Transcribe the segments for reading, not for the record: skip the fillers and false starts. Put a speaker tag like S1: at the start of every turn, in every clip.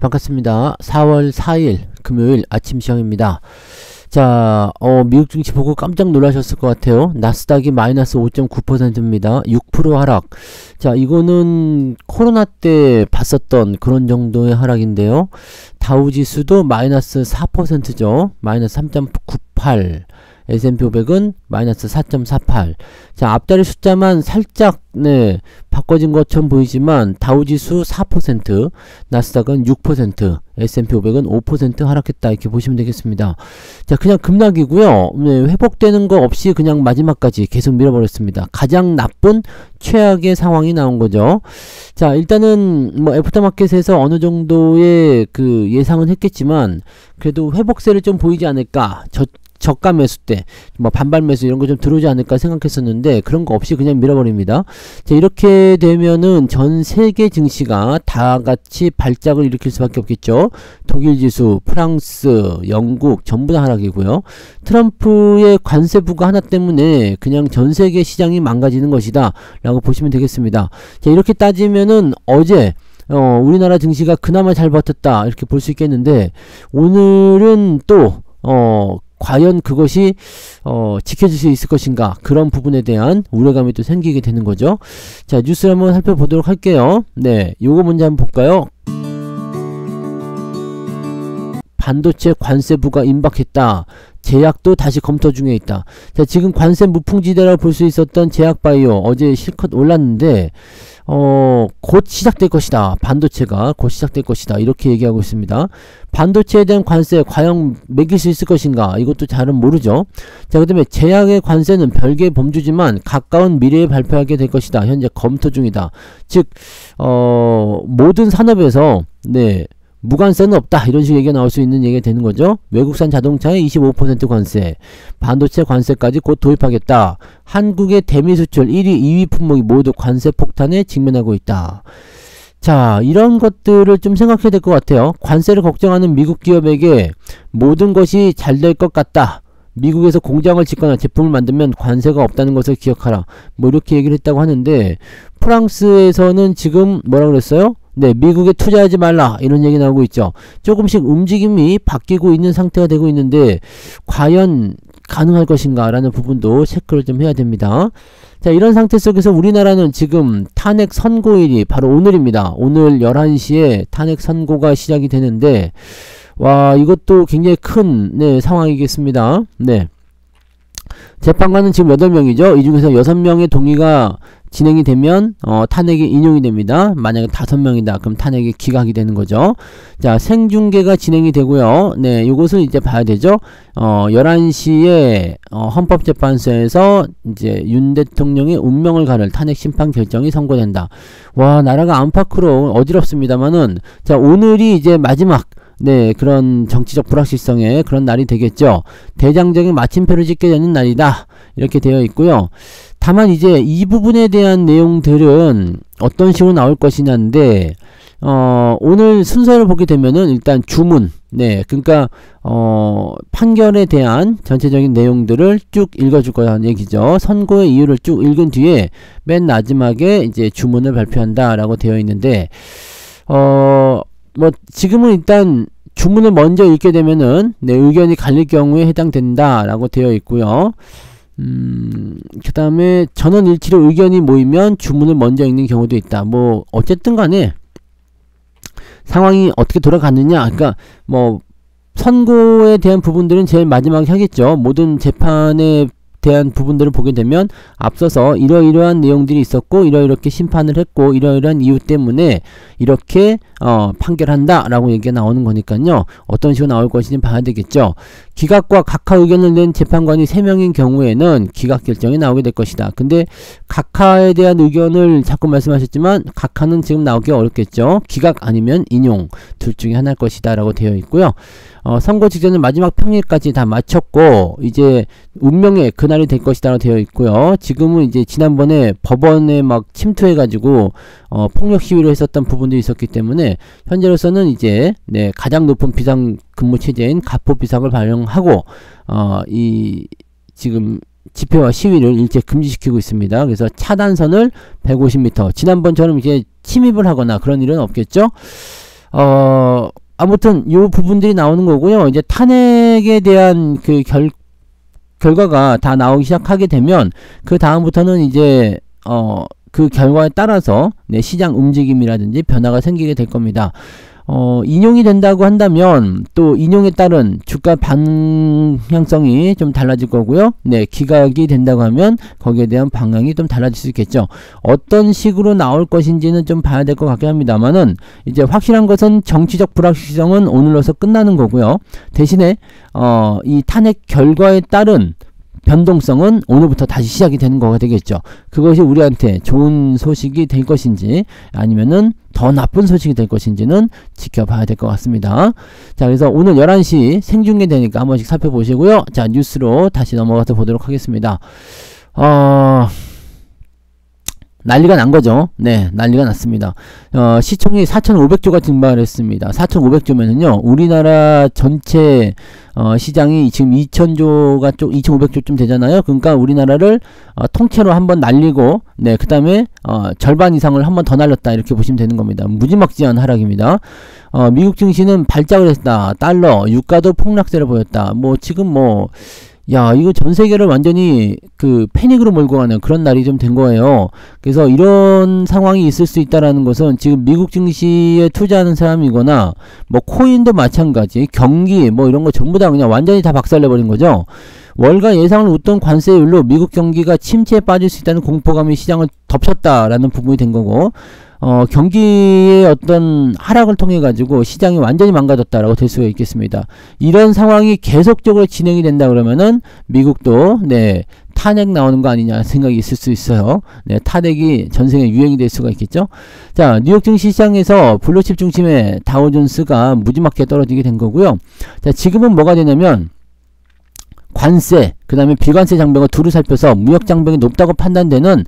S1: 반갑습니다. 4월 4일 금요일 아침 시황입니다. 자, 미국 증시 보고 깜짝 놀라셨을 것 같아요. 나스닥이 마이너스 5.9%입니다. 6% 하락. 자, 이거는 코로나 때 봤었던 그런 정도의 하락인데요. 다우지수도 마이너스 4%죠. 마이너스 3.98. S&P 500은 마이너스 4.48. 자, 앞다리 숫자만 살짝 바꿔진 것처럼 보이지만 다우지수 4%, 나스닥은 6%, S&P 500은 5% 하락했다, 이렇게 보시면 되겠습니다. 자, 그냥 급락이고요. 회복되는 거 없이 그냥 마지막까지 계속 밀어버렸습니다. 가장 나쁜 최악의 상황이 나온 거죠. 자, 일단은 뭐 애프터마켓에서 어느 정도의 그 예상은 했겠지만 그래도 회복세를 좀 보이지 않을까, 저가 매수 때 뭐 반발 매수 이런 거 좀 들어오지 않을까 생각했었는데 그런 거 없이 그냥 밀어버립니다. 자, 이렇게 되면은 전 세계 증시가 다 같이 발작을 일으킬 수밖에 없겠죠. 독일 지수, 프랑스, 영국 전부 다 하락이고요. 트럼프의 관세 부과 하나 때문에 그냥 전 세계 시장이 망가지는 것이다 라고 보시면 되겠습니다. 자, 이렇게 따지면은 어제 우리나라 증시가 그나마 잘 버텼다 이렇게 볼 수 있겠는데, 오늘은 또 과연 그것이 지켜질 수 있을 것인가, 그런 부분에 대한 우려감이 또 생기게 되는 거죠. 자, 뉴스를 한번 살펴보도록 할게요. 네, 요거 먼저 한번 볼까요? 반도체 관세부가 임박했다. 제약도 다시 검토 중에 있다. 자, 지금 관세 무풍지대라고 볼 수 있었던 제약바이오 어제 실컷 올랐는데 곧 시작될 것이다. 반도체가 곧 시작될 것이다. 이렇게 얘기하고 있습니다. 반도체에 대한 관세 과연 매길 수 있을 것인가? 이것도 잘은 모르죠. 자, 그 다음에 제약의 관세는 별개의 범주지만 가까운 미래에 발표하게 될 것이다. 현재 검토 중이다. 즉 모든 산업에서 무관세는 없다, 이런 식의 얘기가 나올 수 있는 얘기가 되는 거죠. 외국산 자동차에 25% 관세, 반도체 관세까지 곧 도입하겠다. 한국의 대미 수출 1위, 2위 품목이 모두 관세 폭탄에 직면하고 있다. 자, 이런 것들을 좀 생각해야 될 것 같아요. 관세를 걱정하는 미국 기업에게 모든 것이 잘 될 것 같다. 미국에서 공장을 짓거나 제품을 만들면 관세가 없다는 것을 기억하라. 뭐 이렇게 얘기를 했다고 하는데, 프랑스에서는 지금 뭐라 그랬어요? 미국에 투자하지 말라, 이런 얘기 나오고 있죠. 조금씩 움직임이 바뀌고 있는 상태가 되고 있는데 과연 가능할 것인가 라는 부분도 체크를 좀 해야 됩니다. 자, 이런 상태 속에서 우리나라는 지금 탄핵 선고일이 바로 오늘입니다. 오늘 11시에 탄핵 선고가 시작이 되는데, 와, 이것도 굉장히 큰 상황이겠습니다. 재판관은 지금 8명이죠. 이 중에서 6명의 동의가 진행이 되면 탄핵이 인용이 됩니다. 만약에 5명이다 그럼 탄핵이 기각이 되는 거죠. 자, 생중계가 진행이 되고요. 요것을 이제 봐야 되죠. 11시에 헌법재판소에서 이제 윤 대통령의 운명을 가를 탄핵 심판 결정이 선고된다. 와, 나라가 안팎으로 어지럽습니다만은, 자, 오늘이 이제 마지막 그런 정치적 불확실성의 그런 날이 되겠죠. 대장정의 마침표를 찍게 되는 날이다, 이렇게 되어 있고요. 다만 이제 이 부분에 대한 내용들은 어떤 식으로 나올 것이냐인데, 오늘 순서를 보게 되면은 일단 주문, 그러니까 판결에 대한 전체적인 내용들을 쭉 읽어줄 거라는 얘기죠. 선고의 이유를 쭉 읽은 뒤에 맨 마지막에 이제 주문을 발표한다 라고 되어 있는데, 뭐 지금은 일단 주문을 먼저 읽게 되면은 의견이 갈릴 경우에 해당된다 라고 되어 있고요. 그 다음에 전원일치로 의견이 모이면 주문을 먼저 읽는 경우도 있다. 뭐 어쨌든 간에 상황이 어떻게 돌아갔느냐, 그러니까 뭐 선고에 대한 부분들은 제일 마지막에 하겠죠. 모든 재판에 대한 부분들을 보게 되면 앞서서 이러이러한 내용들이 있었고 이러이렇게 심판을 했고 이러이러한 이유 때문에 이렇게 판결한다 라고 얘기가 나오는 거니까요. 어떤 식으로 나올 것인지 봐야 되겠죠. 기각과 각하 의견을 낸 재판관이 3명인 경우에는 기각 결정이 나오게 될 것이다. 근데 각하에 대한 의견을 자꾸 말씀하셨지만 각하는 지금 나오기 어렵겠죠. 기각 아니면 인용, 둘 중에 하나일 것이다 라고 되어 있고요. 선고 직전은 마지막 평일까지 다 마쳤고 이제 운명의 그날이 될 것이다 라고 되어 있고요. 지금은 이제 지난번에 법원에 막 침투해가지고 폭력 시위를 했었던 부분도 있었기 때문에 현재로서는 이제 가장 높은 비상근무 체제인 가포비상을 발령하고 이 지금 집회와 시위를 일제 금지시키고 있습니다. 그래서 차단선을 150m, 지난번처럼 이제 침입을 하거나 그런 일은 없겠죠. 아무튼 요 부분들이 나오는 거고요. 이제 탄핵에 대한 그 결과가 다 나오기 시작하게 되면 그 다음부터는 이제 그 결과에 따라서 네, 시장 움직임이라든지 변화가 생기게 될 겁니다. 인용이 된다고 한다면 또 인용에 따른 주가 방향성이 좀 달라질 거고요. 네, 기각이 된다고 하면 거기에 대한 방향이 좀 달라질 수 있겠죠. 어떤 식으로 나올 것인지는 좀 봐야 될 것 같긴 합니다만은 이제 확실한 것은 정치적 불확실성은 오늘로서 끝나는 거고요. 대신에 이 탄핵 결과에 따른 변동성은 오늘부터 다시 시작이 되는 거가 되겠죠. 그것이 우리한테 좋은 소식이 될 것인지 아니면은 더 나쁜 소식이 될 것인지는 지켜봐야 될 것 같습니다. 자, 그래서 오늘 11시 생중계 되니까 한 번씩 살펴보시고요. 자, 뉴스로 다시 넘어가서 보도록 하겠습니다. 난리가 난 거죠. 네, 난리가 났습니다. 시총이 4,500조가 증발했습니다. 4,500조면은요, 우리나라 전체 시장이 지금 2,000조가 2,500조쯤 되잖아요. 그러니까 우리나라를 통째로 한번 날리고, 네, 그 다음에 절반 이상을 한번 더 날렸다, 이렇게 보시면 되는 겁니다. 무지막지한 하락입니다. 미국 증시는 발작을 했다. 달러, 유가도 폭락세를 보였다. 뭐 지금 야, 이거 전 세계를 완전히 그 패닉으로 몰고 가는 그런 날이 좀 된 거예요. 그래서 이런 상황이 있을 수 있다라는 것은 지금 미국 증시에 투자하는 사람이거나 뭐 코인도 마찬가지, 경기 뭐 이런 거 전부 다 그냥 완전히 다 박살내버린 거죠. 월가 예상을 웃돈 관세율로 미국 경기가 침체에 빠질 수 있다는 공포감이 시장을 덮쳤다라는 부분이 된 거고, 경기의 어떤 하락을 통해 가지고 시장이 완전히 망가졌다라고 될 수가 있겠습니다. 이런 상황이 계속적으로 진행이 된다 그러면은 미국도 네, 탄핵 나오는 거 아니냐 생각이 있을 수 있어요. 네, 탄핵이 전 세계 유행이 될 수가 있겠죠. 자, 뉴욕 증시 시장에서 블루칩 중심의 다우존스가 무지막지하게 떨어지게 된 거고요. 자, 지금은 뭐가 되냐면 관세, 그 다음에 비관세 장벽을 두루 살펴서 무역 장벽이 높다고 판단되는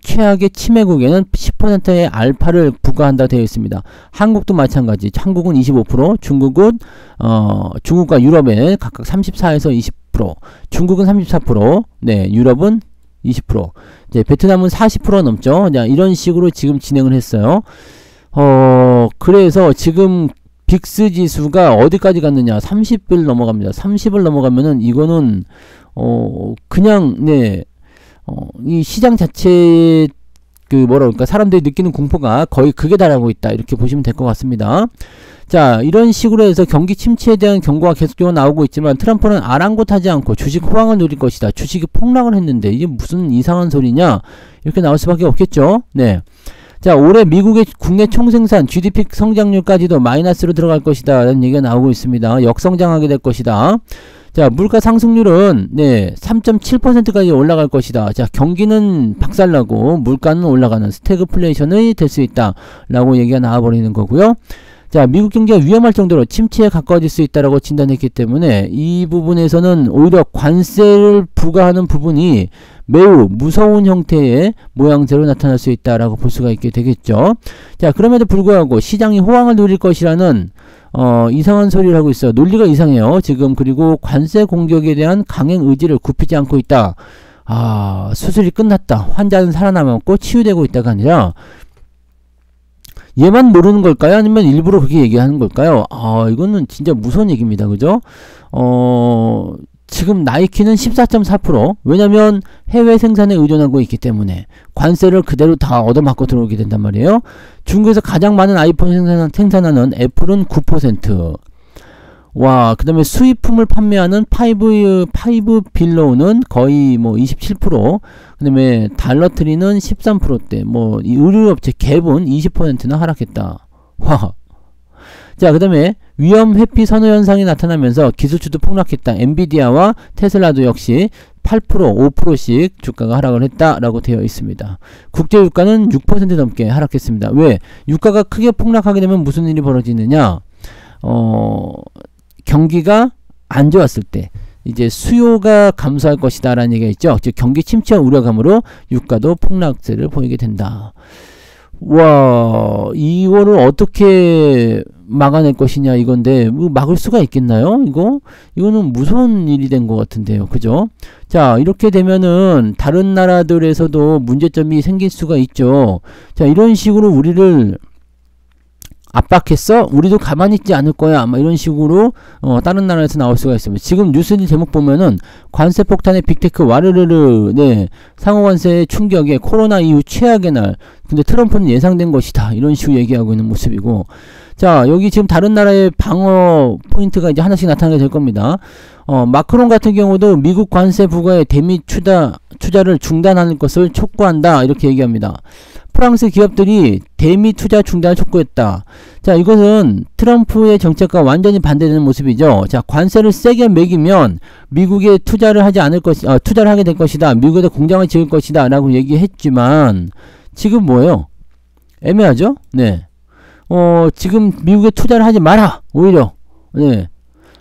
S1: 최악의 침해국에는 10%의 알파를 부과한다고 되어 있습니다. 한국도 마찬가지. 한국은 25%, 중국과 유럽에 각각 34에서 20%, 중국은 34%, 네, 유럽은 20%, 네, 베트남은 40% 넘죠. 자, 이런 식으로 지금 진행을 했어요. 그래서 지금 빅스 지수가 어디까지 갔느냐? 30을 넘어갑니다. 30을 넘어가면은 이거는 그냥 네, 이 시장 자체 그 뭐라 그럴까, 사람들이 느끼는 공포가 거의 극에 달하고 있다, 이렇게 보시면 될 것 같습니다. 자, 이런 식으로 해서 경기 침체에 대한 경고가 계속적으로 나오고 있지만 트럼프는 아랑곳하지 않고 주식 호황을 누릴 것이다. 주식이 폭락을 했는데 이게 무슨 이상한 소리냐? 이렇게 나올 수밖에 없겠죠. 네. 자, 올해 미국의 국내 총생산 GDP 성장률까지도 마이너스로 들어갈 것이다 라는 얘기가 나오고 있습니다. 역성장하게 될 것이다. 자, 물가 상승률은 네, 3.7%까지 올라갈 것이다. 자, 경기는 박살나고 물가는 올라가는 스태그플레이션이 될 수 있다 라고 얘기가 나와버리는 거고요. 자, 미국 경기가 위험할 정도로 침체에 가까워질 수 있다라고 진단했기 때문에 이 부분에서는 오히려 관세를 부과하는 부분이 매우 무서운 형태의 모양새로 나타날 수 있다라고 볼 수가 있게 되겠죠. 자, 그럼에도 불구하고 시장이 호황을 누릴 것이라는 이상한 소리를 하고 있어요. 논리가 이상해요. 지금. 그리고 관세 공격에 대한 강행 의지를 굽히지 않고 있다. 수술이 끝났다. 환자는 살아남았고 치유되고 있다가 아니라 얘만 모르는 걸까요? 아니면 일부러 그렇게 얘기하는 걸까요? 이거는 진짜 무서운 얘기입니다. 그죠? 지금 나이키는 14.4%, 왜냐면 해외 생산에 의존하고 있기 때문에 관세를 그대로 다 얻어맞고 들어오게 된단 말이에요. 중국에서 가장 많은 아이폰 생산하는 애플은 9%. 와, 그 다음에 수입품을 판매하는 파이브 빌로우는 거의 뭐 27%, 그 다음에 달러트리는 13%대, 뭐 이 의류업체 갭은 20%나 하락했다. 와. 자, 그 다음에 위험 회피 선호 현상이 나타나면서 기술주도 폭락했다. 엔비디아와 테슬라도 역시 8%, 5%씩 주가가 하락을 했다라고 되어 있습니다. 국제 유가는 6% 넘게 하락했습니다. 왜? 유가가 크게 폭락하게 되면 무슨 일이 벌어지느냐? 경기가 안 좋았을 때 이제 수요가 감소할 것이다 라는 얘기가 있죠. 즉 경기 침체 우려감으로 유가도 폭락세를 보이게 된다. 와, 이거를 어떻게 막아낼 것이냐 이건데, 뭐 막을 수가 있겠나요? 이거는 무서운 일이 된 것 같은데요. 그죠? 자, 이렇게 되면은 다른 나라들에서도 문제점이 생길 수가 있죠. 자, 이런 식으로 우리를 압박했어? 우리도 가만히 있지 않을 거야. 막 이런 식으로 다른 나라에서 나올 수가 있습니다. 지금 뉴스 제목 보면은 관세 폭탄의 빅테크 와르르르, 네, 상호관세의 충격에 코로나 이후 최악의 날. 근데 트럼프는 예상된 것이다. 이런 식으로 얘기하고 있는 모습이고, 자, 여기 지금 다른 나라의 방어 포인트가 이제 하나씩 나타나게 될 겁니다. 마크롱 같은 경우도 미국 관세 부과에 대미 투자를 중단하는 것을 촉구한다. 이렇게 얘기합니다. 프랑스 기업들이 대미 투자 중단을 촉구했다. 자, 이것은 트럼프의 정책과 완전히 반대되는 모습이죠. 자, 관세를 세게 매기면 미국에 투자를 하지 않을 투자를 하게 될 것이다. 미국에다 공장을 지을 것이다. 라고 얘기했지만, 지금 뭐예요? 애매하죠? 네. 지금 미국에 투자를 하지 마라. 오히려. 네.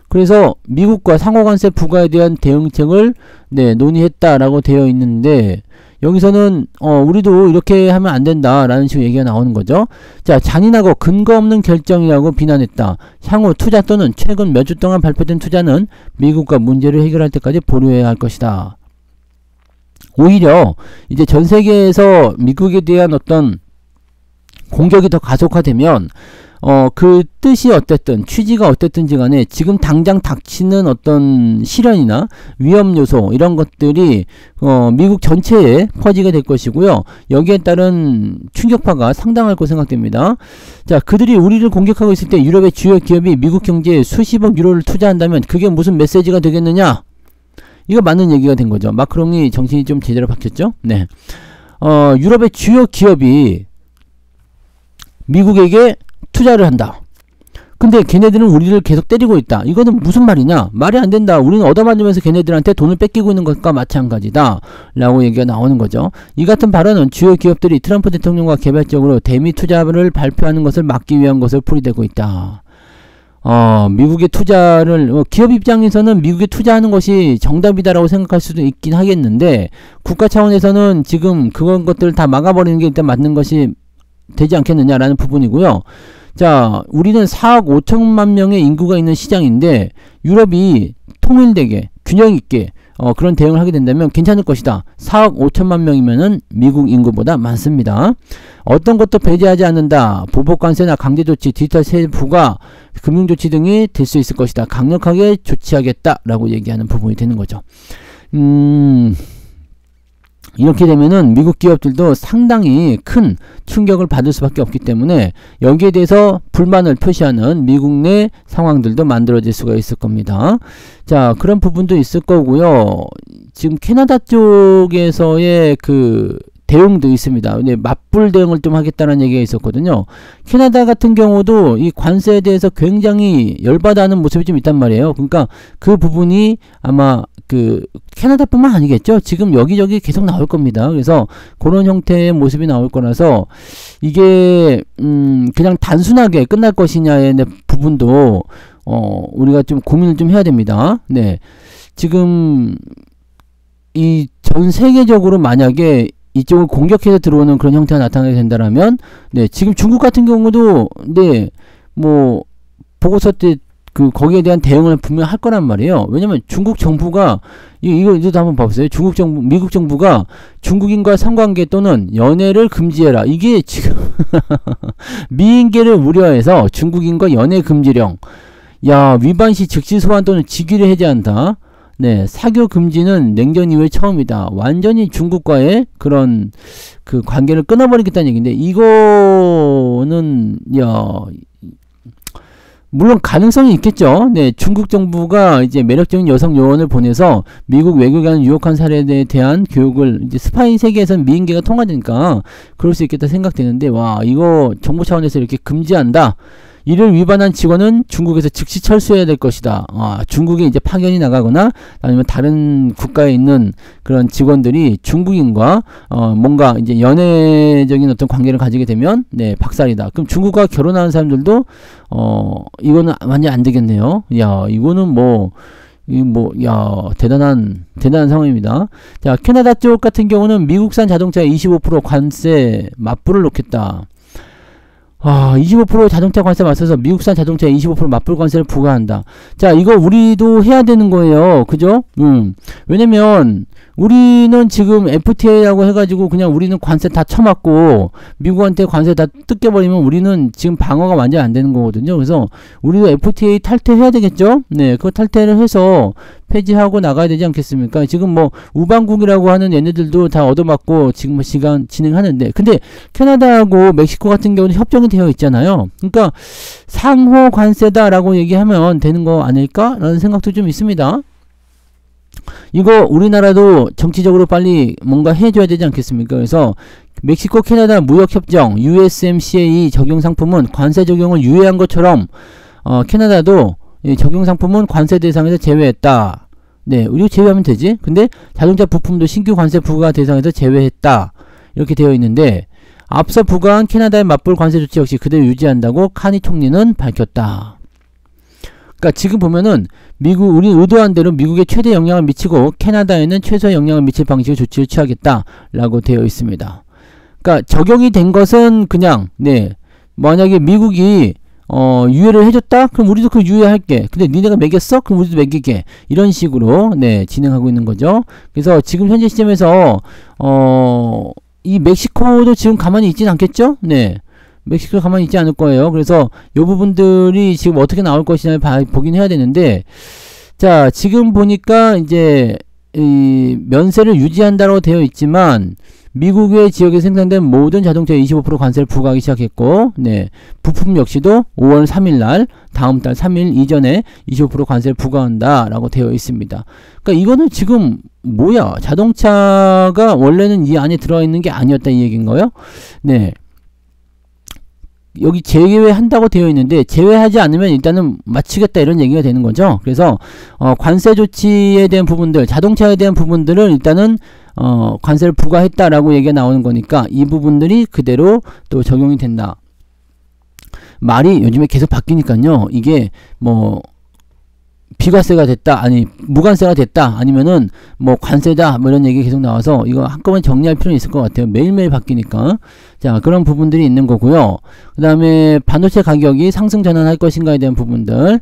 S1: 그래서 미국과 상호관세 부과에 대한 대응책을, 네, 논의했다라고 되어 있는데, 여기서는 우리도 이렇게 하면 안 된다라는 식으로 얘기가 나오는 거죠. 자, 잔인하고 근거 없는 결정이라고 비난했다. 향후 투자 또는 최근 몇 주 동안 발표된 투자는 미국과 문제를 해결할 때까지 보류해야 할 것이다. 오히려 이제 전 세계에서 미국에 대한 어떤 공격이 더 가속화되면 그 뜻이 어쨌든 취지가 어땠든지 간에 지금 당장 닥치는 어떤 시련이나 위험 요소 이런 것들이 미국 전체에 퍼지게 될 것이고요. 여기에 따른 충격파가 상당할 것으로 생각됩니다. 자, 그들이 우리를 공격하고 있을 때 유럽의 주요 기업이 미국 경제에 수십억 유로를 투자한다면 그게 무슨 메시지가 되겠느냐? 이거 맞는 얘기가 된 거죠. 마크롱이 정신이 좀 제대로 바뀌었죠? 네. 유럽의 주요 기업이 미국에게 투자를 한다. 근데 걔네들은 우리를 계속 때리고 있다. 이거는 무슨 말이냐? 말이 안 된다. 우리는 얻어맞으면서 걔네들한테 돈을 뺏기고 있는 것과 마찬가지다. 라고 얘기가 나오는 거죠. 이 같은 발언은 주요 기업들이 트럼프 대통령과 개별적으로 대미 투자를 발표하는 것을 막기 위한 것을 풀이되고 있다. 미국의 투자를, 기업 입장에서는 미국에 투자하는 것이 정답이다라고 생각할 수도 있긴 하겠는데, 국가 차원에서는 지금 그런 것들을 다 막아버리는 게 일단 맞는 것이 되지 않겠느냐라는 부분이고요. 자, 우리는 4억 5천만 명의 인구가 있는 시장인데 유럽이 통일되게 균형있게 그런 대응을 하게 된다면 괜찮을 것이다. 4억 5천만 명이면은 미국 인구보다 많습니다. 어떤 것도 배제하지 않는다. 보복관세나 강제조치, 디지털 세부가 금융조치 등이 될 수 있을 것이다. 강력하게 조치하겠다라고 얘기하는 부분이 되는 거죠. 이렇게 되면은 미국 기업들도 상당히 큰 충격을 받을 수밖에 없기 때문에 여기에 대해서 불만을 표시하는 미국 내 상황들도 만들어질 수가 있을 겁니다. 자, 그런 부분도 있을 거고요. 지금 캐나다 쪽에서의 그 대응도 있습니다. 근데 맞불 대응을 좀 하겠다는 얘기가 있었거든요. 캐나다 같은 경우도 이 관세에 대해서 굉장히 열받아하는 모습이 좀 있단 말이에요. 그러니까 그 부분이 아마 그 캐나다뿐만 아니겠죠. 지금 여기저기 계속 나올 겁니다. 그래서 그런 형태의 모습이 나올 거라서 이게 그냥 단순하게 끝날 것이냐의 부분도 우리가 좀 고민을 좀 해야 됩니다. 네, 지금 이 전 세계적으로 만약에 이쪽을 공격해서 들어오는 그런 형태가 나타나게 된다라면, 네, 지금 중국 같은 경우도, 네, 뭐, 보고서 때, 거기에 대한 대응을 분명히 할 거란 말이에요. 왜냐면 중국 정부가, 이거도 한번 봐보세요. 미국 정부가 중국인과 성관계 또는 연애를 금지해라. 이게 지금, 미인계를 우려해서 중국인과 연애 금지령. 야, 위반 시 즉시 소환 또는 직위를 해제한다. 네, 사교 금지는 냉전 이후에 처음이다. 완전히 중국과의 그런 그 관계를 끊어버리겠다는 얘기인데, 이거는 물론 가능성이 있겠죠. 네, 중국 정부가 이제 매력적인 여성 요원을 보내서 미국 외교관 유혹한 사례에 대한 교육을, 이제 스파이 세계에서는 미인계가 통하니까 그럴 수 있겠다 생각되는데, 와, 이거 정부 차원에서 이렇게 금지한다. 이를 위반한 직원은 중국에서 즉시 철수해야 될 것이다. 중국에 이제 파견이 나가거나 아니면 다른 국가에 있는 그런 직원들이 중국인과 뭔가 이제 연애적인 어떤 관계를 가지게 되면, 네, 박살이다. 그럼 중국과 결혼하는 사람들도 이거는 완전 안 되겠네요. 야, 이거는 대단한 상황입니다. 자, 캐나다 쪽 같은 경우는 미국산 자동차에 25% 관세 맞불을 놓겠다. 25% 자동차 관세 맞서서 미국산 자동차에 25% 맞불 관세를 부과한다. 자, 이거 우리도 해야 되는 거예요. 그죠? 왜냐면 우리는 지금 FTA라고 해가지고 그냥 우리는 관세 다 쳐맞고 미국한테 관세 다 뜯겨버리면 우리는 지금 방어가 완전히 안 되는 거거든요. 그래서 우리도 FTA 탈퇴해야 되겠죠? 네, 그거 탈퇴를 해서 폐지하고 나가야 되지 않겠습니까? 지금 뭐 우방국이라고 하는 얘네들도 다 얻어맞고 지금 시간 진행하는데, 근데 캐나다하고 멕시코 같은 경우는 협정이 되어 있잖아요. 그러니까 상호 관세다라고 얘기하면 되는 거 아닐까라는 생각도 좀 있습니다. 이거 우리나라도 정치적으로 빨리 뭔가 해줘야 되지 않겠습니까? 그래서 멕시코 캐나다 무역협정 USMCA 적용 상품은 관세 적용을 유예한 것처럼 캐나다도 적용 상품은 관세 대상에서 제외했다. 네, 우리 제외하면 되지. 근데 자동차 부품도 신규 관세 부과 대상에서 제외했다. 이렇게 되어 있는데, 앞서 부과한 캐나다의 맞불 관세 조치 역시 그대로 유지한다고 카니 총리는 밝혔다. 그러니까 지금 보면은 우리 의도한 대로 미국에 최대 영향을 미치고 캐나다에는 최소의 영향을 미칠 방식의 조치를 취하겠다라고 되어 있습니다. 그러니까 적용이 된 것은 그냥, 네, 만약에 미국이 유예를 해줬다? 그럼 우리도 그 유예할게. 근데 니네가 매겼어? 그럼 우리도 매기게. 이런 식으로, 네, 진행하고 있는 거죠. 그래서 지금 현재 시점에서 이 멕시코도 지금 가만히 있진 않겠죠? 네, 멕시코 가만히 있지 않을 거예요. 그래서 이 부분들이 지금 어떻게 나올 것이냐 보긴 해야 되는데, 자, 지금 보니까 이제 이 면세를 유지한다고 되어 있지만 미국의 지역에 생산된 모든 자동차에 25% 관세를 부과하기 시작했고, 네, 부품 역시도 5월 3일날 다음 달 3일 이전에 25% 관세를 부과한다 라고 되어 있습니다. 그러니까 이거는 지금 뭐야, 자동차가 원래는 이 안에 들어있는 게 아니었다 이 얘기인 거예요. 네, 여기 제외한다고 되어 있는데 제외하지 않으면 일단은 마치겠다 이런 얘기가 되는 거죠. 그래서 관세 조치에 대한 부분들, 자동차에 대한 부분들을 일단은 관세를 부과했다라고 얘기가 나오는 거니까 이 부분들이 그대로 또 적용이 된다. 말이 요즘에 계속 바뀌니까요. 이게 뭐 비과세가 됐다, 아니 무관세가 됐다, 아니면은 뭐 관세다, 뭐 이런 얘기 계속 나와서 이거 한꺼번에 정리할 필요는 있을 것 같아요. 매일매일 바뀌니까. 자, 그런 부분들이 있는 거고요. 그 다음에 반도체 가격이 상승 전환할 것인가에 대한 부분들,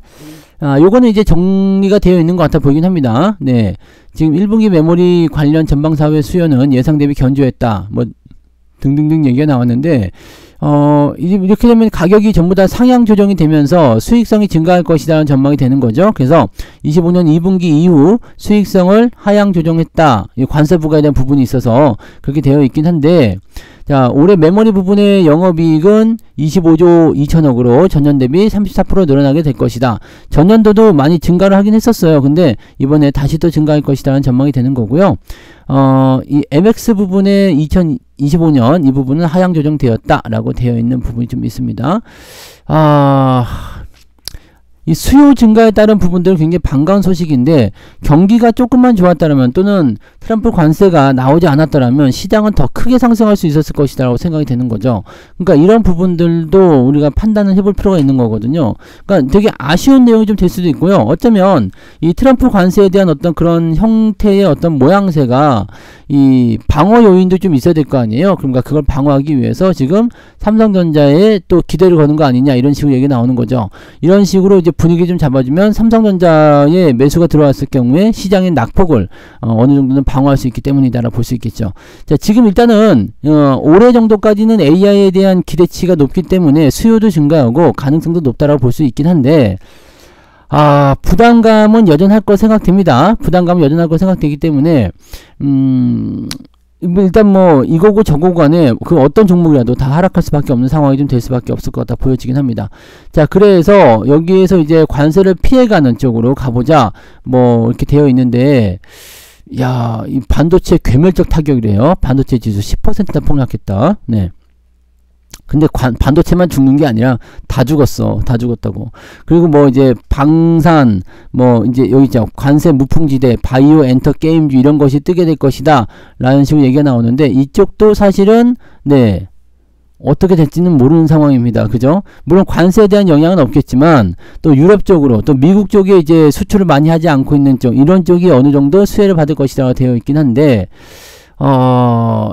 S1: 요거는 이제 정리가 되어 있는 것 같아 보이긴 합니다. 네, 지금 1분기 메모리 관련 전방사회 수요는 예상 대비 견조했다, 뭐 등등등 얘기가 나왔는데, 이렇게 되면 가격이 전부 다 상향 조정이 되면서 수익성이 증가할 것이라는 전망이 되는 거죠. 그래서 25년 2분기 이후 수익성을 하향 조정했다. 관세 부과에 대한 부분이 있어서 그렇게 되어 있긴 한데, 자, 올해 메모리 부분의 영업이익은 25조 2천억으로 전년 대비 34% 늘어나게 될 것이다. 전년도도 많이 증가를 하긴 했었어요. 근데 이번에 다시 또 증가할 것이라는 전망이 되는 거고요. 이 MX 부분의 2025년 이 부분은 하향 조정되었다 라고 되어 있는 부분이 좀 있습니다. 이 수요 증가에 따른 부분들은 굉장히 반가운 소식인데, 경기가 조금만 좋았다면 또는 트럼프 관세가 나오지 않았더라면 시장은 더 크게 상승할 수 있었을 것이다 라고 생각이 되는 거죠. 그러니까 이런 부분들도 우리가 판단을 해볼 필요가 있는 거거든요. 그러니까 되게 아쉬운 내용이 좀 될 수도 있고요. 어쩌면 이 트럼프 관세에 대한 어떤 그런 형태의 어떤 모양새가 이 방어 요인도 좀 있어야 될 거 아니에요. 그러니까 그걸 방어하기 위해서 지금 삼성전자에 또 기대를 거는 거 아니냐, 이런 식으로 얘기 나오는 거죠. 이런 식으로 이제 분위기 좀 잡아주면 삼성전자에 매수가 들어왔을 경우에 시장의 낙폭을 어느 정도는 방어할 수 있기 때문이다라고 볼 수 있겠죠. 자, 지금 일단은 올해 정도까지는 AI에 대한 기대치가 높기 때문에 수요도 증가하고 가능성도 높다라고 볼 수 있긴 한데, 부담감은 여전할 거 생각됩니다. 부담감은 여전할 거 생각되기 때문에 일단 뭐 이거고 저거고 간에 그 어떤 종목이라도 다 하락할 수밖에 없는 상황이 좀 될 수밖에 없을 것 같아 보여지긴 합니다. 자, 그래서 여기에서 이제 관세를 피해가는 쪽으로 가보자, 뭐 이렇게 되어 있는데, 야, 이 반도체 괴멸적 타격이래요. 반도체 지수 10%나 폭락했다. 네. 근데 반도체만 죽는 게 아니라 다 죽었어. 다 죽었다고. 그리고 뭐 이제 방산, 뭐 이제 여기 있죠, 관세 무풍지대, 바이오 엔터 게임주 이런 것이 뜨게 될 것이다 라는 식으로 얘기가 나오는데, 이쪽도 사실은 네, 어떻게 될지는 모르는 상황입니다. 그죠? 물론 관세에 대한 영향은 없겠지만 또 유럽 쪽으로, 또 미국 쪽에 이제 수출을 많이 하지 않고 있는 쪽, 이런 쪽이 어느 정도 수혜를 받을 것이라고 되어 있긴 한데,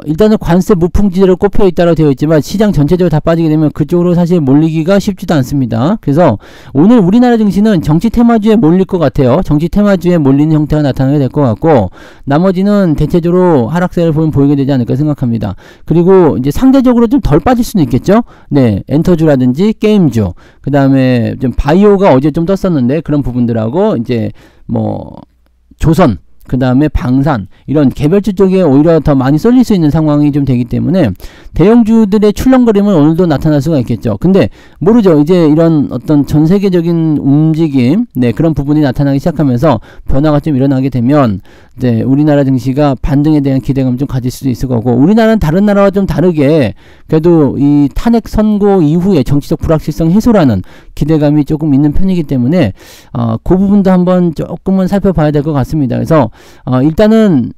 S1: 일단은 관세 무풍지대로 꼽혀 있다고 되어 있지만 시장 전체적으로 다 빠지게 되면 그쪽으로 사실 몰리기가 쉽지도 않습니다. 그래서 오늘 우리나라 증시는 정치 테마주에 몰릴 것 같아요. 정치 테마주에 몰리는 형태가 나타나게 될 것 같고, 나머지는 대체적으로 하락세를 보이게 되지 않을까 생각합니다. 그리고 이제 상대적으로 좀 덜 빠질 수는 있겠죠. 네, 엔터주라든지 게임주, 그 다음에 좀 바이오가 어제 좀 떴었는데 그런 부분들하고 이제 뭐 조선, 그 다음에 방산, 이런 개별주 쪽에 오히려 더 많이 쏠릴 수 있는 상황이 좀 되기 때문에 대형주들의 출렁거림은 오늘도 나타날 수가 있겠죠. 근데 모르죠. 이제 이런 어떤 전 세계적인 움직임, 네, 그런 부분이 나타나기 시작하면서 변화가 좀 일어나게 되면 네, 우리나라 증시가 반등에 대한 기대감을 좀 가질 수도 있을 거고, 우리나라는 다른 나라와 좀 다르게 그래도 이 탄핵 선고 이후에 정치적 불확실성 해소라는 기대감이 조금 있는 편이기 때문에 그 부분도 한번 조금은 살펴봐야 될 것 같습니다. 그래서 일단은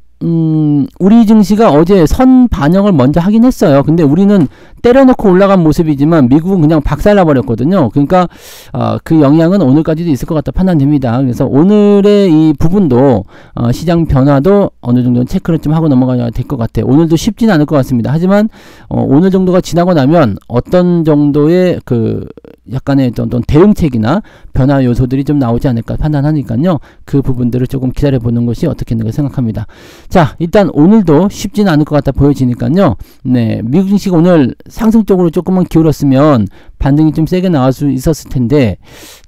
S1: 우리 증시가 어제 선 반영을 먼저 하긴 했어요. 근데 우리는 때려놓고 올라간 모습이지만 미국은 그냥 박살나 버렸거든요. 그러니까 그 영향은 오늘까지도 있을 것 같다 판단됩니다. 그래서 오늘의 이 부분도 시장 변화도 어느 정도 체크를 좀 하고 넘어가야 될 것 같아요. 오늘도 쉽지는 않을 것 같습니다. 하지만 오늘 정도가 지나고 나면 어떤 정도의 그 약간의 어떤 대응책이나 변화 요소들이 좀 나오지 않을까 판단하니까요. 그 부분들을 조금 기다려보는 것이 어떻겠는가 생각합니다. 자, 일단 오늘도 쉽지는 않을 것 같다 보여지니까요. 네, 미국 증시가 오늘 상승 쪽으로 조금만 기울었으면 반등이 좀 세게 나올 수 있었을 텐데,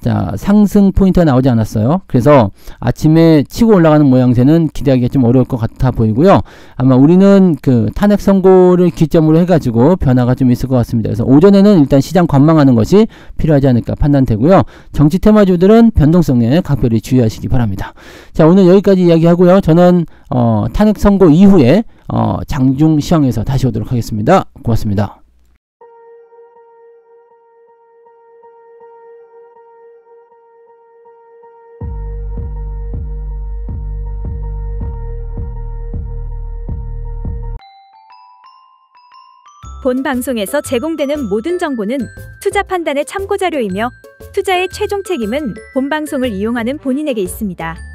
S1: 자, 상승 포인트가 나오지 않았어요. 그래서 아침에 치고 올라가는 모양새는 기대하기가 좀 어려울 것 같아 보이고요. 아마 우리는 그 탄핵 선고를 기점으로 해가지고 변화가 좀 있을 것 같습니다. 그래서 오전에는 일단 시장 관망하는 것이 필요하지 않을까 판단되고요. 정치 테마주들은 변동성에 각별히 주의하시기 바랍니다. 자, 오늘 여기까지 이야기하고요. 저는 탄핵 선고 이후에 장중 시황에서 다시 오도록 하겠습니다. 고맙습니다.
S2: 본 방송에서 제공되는 모든 정보는 투자 판단의 참고자료이며 투자의 최종 책임은 본 방송을 이용하는 본인에게 있습니다.